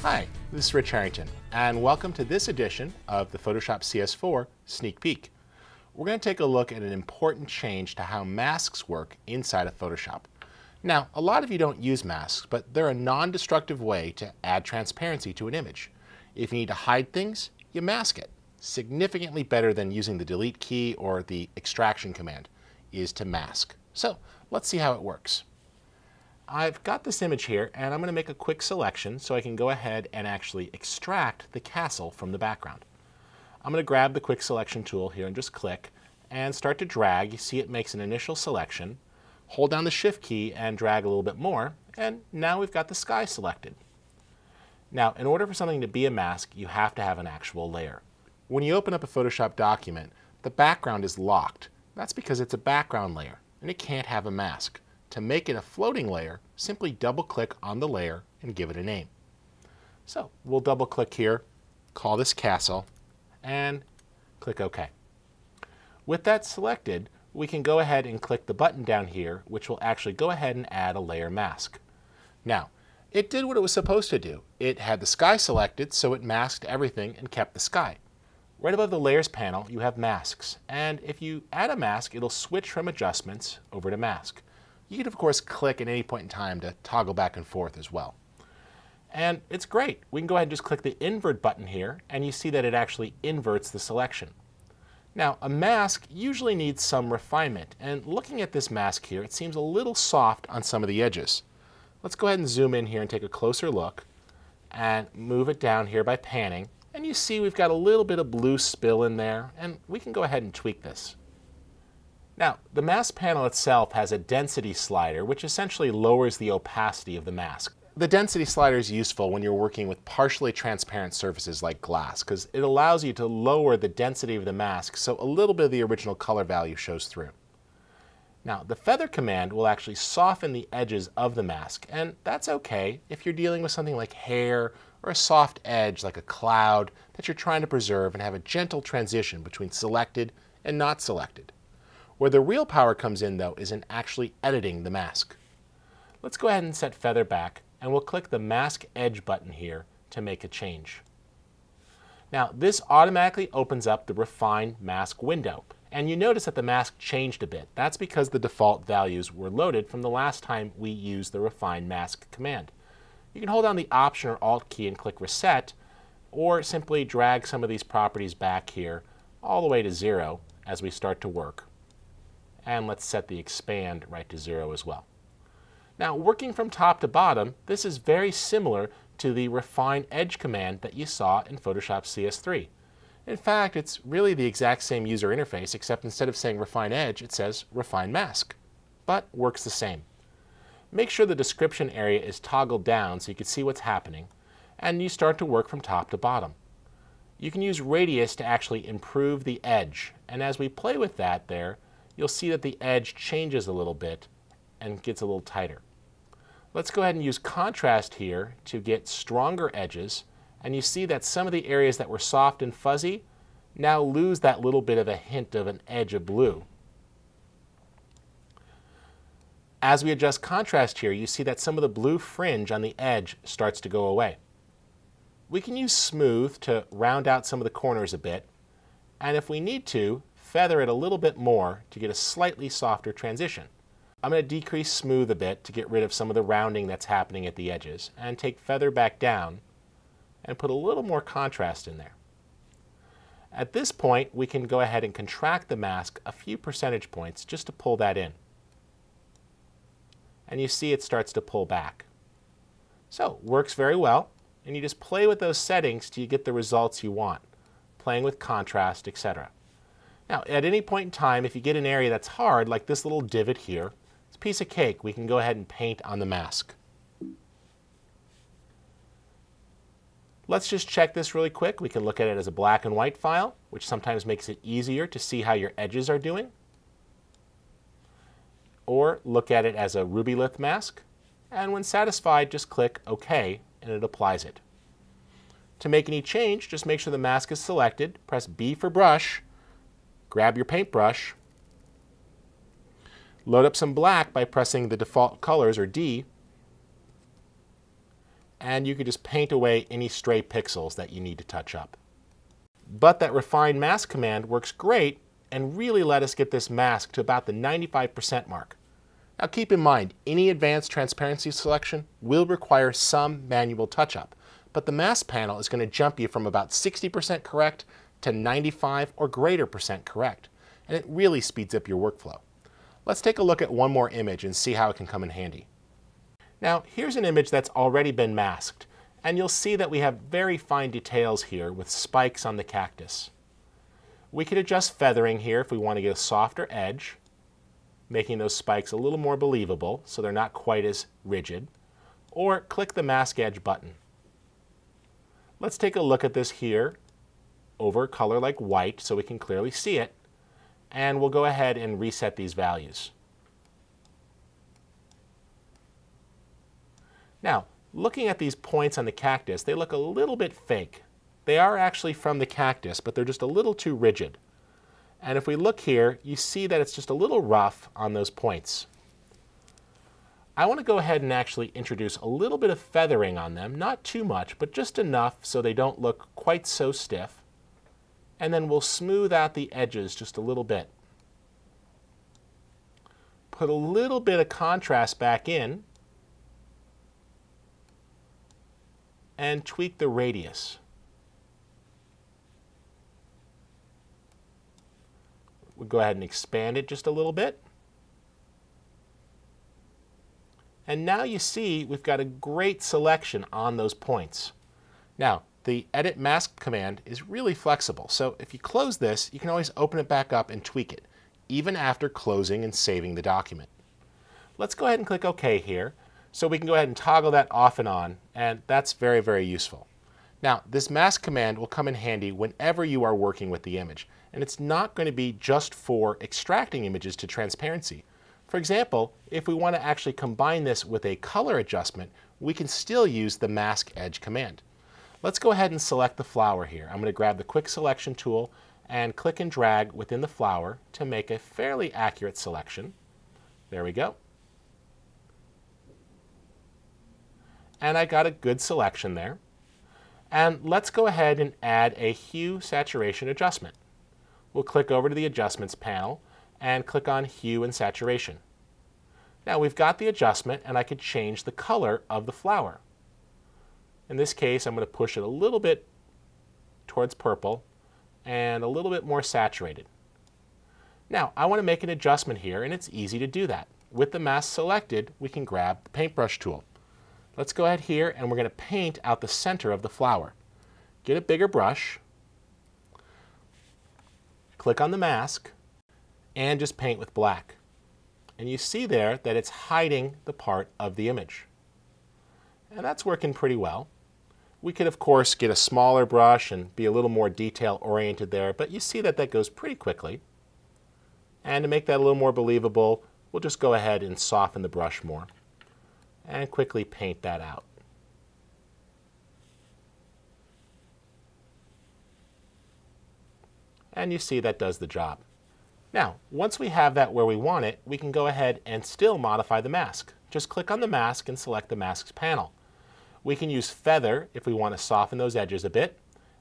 Hi, this is Rich Harrington, and welcome to this edition of the Photoshop CS4 Sneak Peek. We're going to take a look at an important change to how masks work inside of Photoshop. Now, a lot of you don't use masks, but they're a non-destructive way to add transparency to an image. If you need to hide things, you mask it. Significantly better than using the delete key or the extraction command is to mask. So, let's see how it works. I've got this image here, and I'm going to make a quick selection so I can go ahead and actually extract the castle from the background. I'm going to grab the quick selection tool here and just click and start to drag. You see it makes an initial selection. Hold down the Shift key and drag a little bit more, and now we've got the sky selected. Now, in order for something to be a mask, you have to have an actual layer. When you open up a Photoshop document, the background is locked. That's because it's a background layer, and it can't have a mask. To make it a floating layer, simply double-click on the layer and give it a name. So we'll double-click here, call this castle, and click OK. With that selected, we can go ahead and click the button down here, which will actually go ahead and add a layer mask. Now, it did what it was supposed to do. It had the sky selected, so it masked everything and kept the sky. Right above the Layers panel, you have Masks, and if you add a mask, it'll switch from Adjustments over to Mask. You can, of course, click at any point in time to toggle back and forth as well. And it's great. We can go ahead and just click the invert button here, and you see that it actually inverts the selection. Now, a mask usually needs some refinement, and looking at this mask here, it seems a little soft on some of the edges. Let's go ahead and zoom in here and take a closer look, and move it down here by panning, and you see we've got a little bit of blue spill in there, and we can go ahead and tweak this. Now, the mask panel itself has a density slider, which essentially lowers the opacity of the mask. The density slider is useful when you're working with partially transparent surfaces like glass, because it allows you to lower the density of the mask so a little bit of the original color value shows through. Now, the feather command will actually soften the edges of the mask, and that's okay if you're dealing with something like hair or a soft edge like a cloud that you're trying to preserve and have a gentle transition between selected and not selected. Where the real power comes in, though, is in actually editing the mask. Let's go ahead and set feather back, and we'll click the Mask Edge button here to make a change. Now, this automatically opens up the Refine Mask window, and you notice that the mask changed a bit. That's because the default values were loaded from the last time we used the Refine Mask command. You can hold down the Option or Alt key and click Reset, or simply drag some of these properties back here all the way to 0 as we start to work. And let's set the expand right to 0 as well. Now, working from top to bottom, this is very similar to the Refine Edge command that you saw in Photoshop CS3. In fact, it's really the exact same user interface, except instead of saying Refine Edge, it says Refine Mask, but works the same. Make sure the description area is toggled down so you can see what's happening, and you start to work from top to bottom. You can use radius to actually improve the edge, and as we play with that there, you'll see that the edge changes a little bit and gets a little tighter. Let's go ahead and use contrast here to get stronger edges, and you see that some of the areas that were soft and fuzzy now lose that little bit of a hint of an edge of blue. As we adjust contrast here, you see that some of the blue fringe on the edge starts to go away. We can use smooth to round out some of the corners a bit, and if we need to, feather it a little bit more to get a slightly softer transition. I'm going to decrease smooth a bit to get rid of some of the rounding that's happening at the edges, and take feather back down and put a little more contrast in there. At this point, we can go ahead and contract the mask a few percentage points just to pull that in. And you see it starts to pull back. So, works very well, and you just play with those settings till you get the results you want, playing with contrast, etc. Now, at any point in time, if you get an area that's hard, like this little divot here, it's a piece of cake. We can go ahead and paint on the mask. Let's just check this really quick. We can look at it as a black and white file, which sometimes makes it easier to see how your edges are doing. Or look at it as a Rubylith mask, and when satisfied, just click OK, and it applies it. To make any change, just make sure the mask is selected, press B for brush, grab your paintbrush, load up some black by pressing the default colors, or D, and you could just paint away any stray pixels that you need to touch up. But that refine mask command works great and really let us get this mask to about the 95% mark. Now keep in mind, any advanced transparency selection will require some manual touch-up, but the mask panel is going to jump you from about 60% correct to 95 or greater % correct, and it really speeds up your workflow. Let's take a look at one more image and see how it can come in handy. Now here's an image that's already been masked, and you'll see that we have very fine details here with spikes on the cactus. We could adjust feathering here if we want to get a softer edge, making those spikes a little more believable so they're not quite as rigid, or click the Mask Edge button. Let's take a look at this here over a color like white so we can clearly see it, and we'll go ahead and reset these values. Now, looking at these points on the cactus, they look a little bit fake. They are actually from the cactus, but they're just a little too rigid. And if we look here, you see that it's just a little rough on those points. I want to go ahead and actually introduce a little bit of feathering on them, not too much, but just enough so they don't look quite so stiff. And then we'll smooth out the edges just a little bit. Put a little bit of contrast back in, and tweak the radius. We'll go ahead and expand it just a little bit. And now you see we've got a great selection on those points. Now, the Edit Mask command is really flexible, so if you close this, you can always open it back up and tweak it, even after closing and saving the document. Let's go ahead and click OK here, so we can go ahead and toggle that off and on, and that's very, very useful. Now, this mask command will come in handy whenever you are working with the image, and it's not going to be just for extracting images to transparency. For example, if we want to actually combine this with a color adjustment, we can still use the Mask Edge command. Let's go ahead and select the flower here. I'm going to grab the Quick Selection tool and click and drag within the flower to make a fairly accurate selection. There we go. And I got a good selection there. And let's go ahead and add a hue saturation adjustment. We'll click over to the Adjustments panel and click on Hue and Saturation. Now we've got the adjustment, and I could change the color of the flower. In this case, I'm going to push it a little bit towards purple and a little bit more saturated. Now I want to make an adjustment here, and it's easy to do that. With the mask selected, we can grab the paintbrush tool. Let's go ahead here, and we're going to paint out the center of the flower. Get a bigger brush, click on the mask, and just paint with black. And you see there that it's hiding the part of the image. And that's working pretty well. We could, of course, get a smaller brush and be a little more detail-oriented there, but you see that that goes pretty quickly. And to make that a little more believable, we'll just go ahead and soften the brush more and quickly paint that out. And you see that does the job. Now, once we have that where we want it, we can go ahead and still modify the mask. Just click on the mask and select the Masks panel. We can use Feather if we want to soften those edges a bit,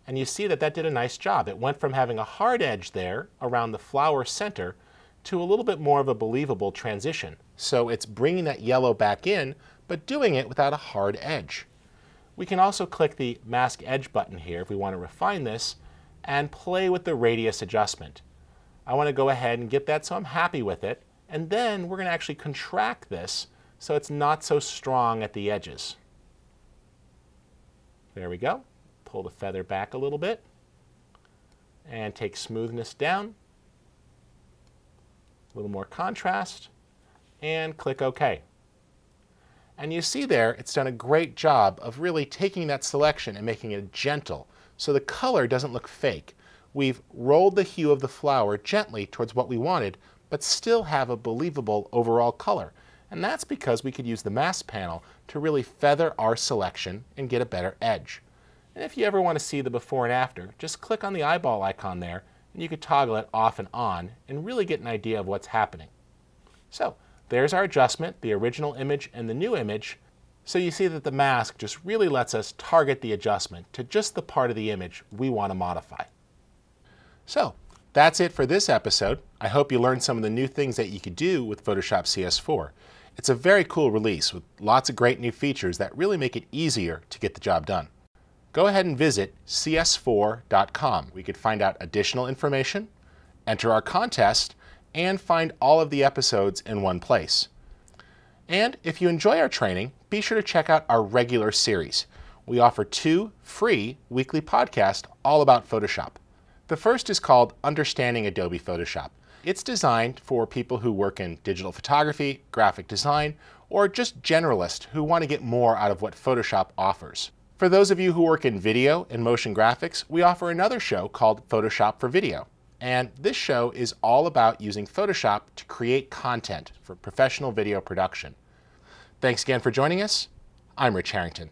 and you see that that did a nice job. It went from having a hard edge there around the flower center to a little bit more of a believable transition. So it's bringing that yellow back in, but doing it without a hard edge. We can also click the Mask Edge button here if we want to refine this and play with the radius adjustment. I want to go ahead and get that so I'm happy with it, and then we're going to actually contract this so it's not so strong at the edges. There we go. Pull the feather back a little bit and take smoothness down, a little more contrast, and click OK. And you see there, it's done a great job of really taking that selection and making it gentle, so the color doesn't look fake. We've rolled the hue of the flower gently towards what we wanted, but still have a believable overall color. And that's because we could use the mask panel to really feather our selection and get a better edge. And if you ever want to see the before and after, just click on the eyeball icon there, and you could toggle it off and on and really get an idea of what's happening. So there's our adjustment, the original image and the new image. So you see that the mask just really lets us target the adjustment to just the part of the image we want to modify. So that's it for this episode. I hope you learned some of the new things that you could do with Photoshop CS4. It's a very cool release with lots of great new features that really make it easier to get the job done. Go ahead and visit cs4.com. We could find out additional information, enter our contest, and find all of the episodes in one place. And if you enjoy our training, be sure to check out our regular series. We offer 2 free weekly podcasts all about Photoshop. The first is called Understanding Adobe Photoshop. It's designed for people who work in digital photography, graphic design, or just generalists who want to get more out of what Photoshop offers. For those of you who work in video and motion graphics, we offer another show called Photoshop for Video. And this show is all about using Photoshop to create content for professional video production. Thanks again for joining us. I'm Rich Harrington.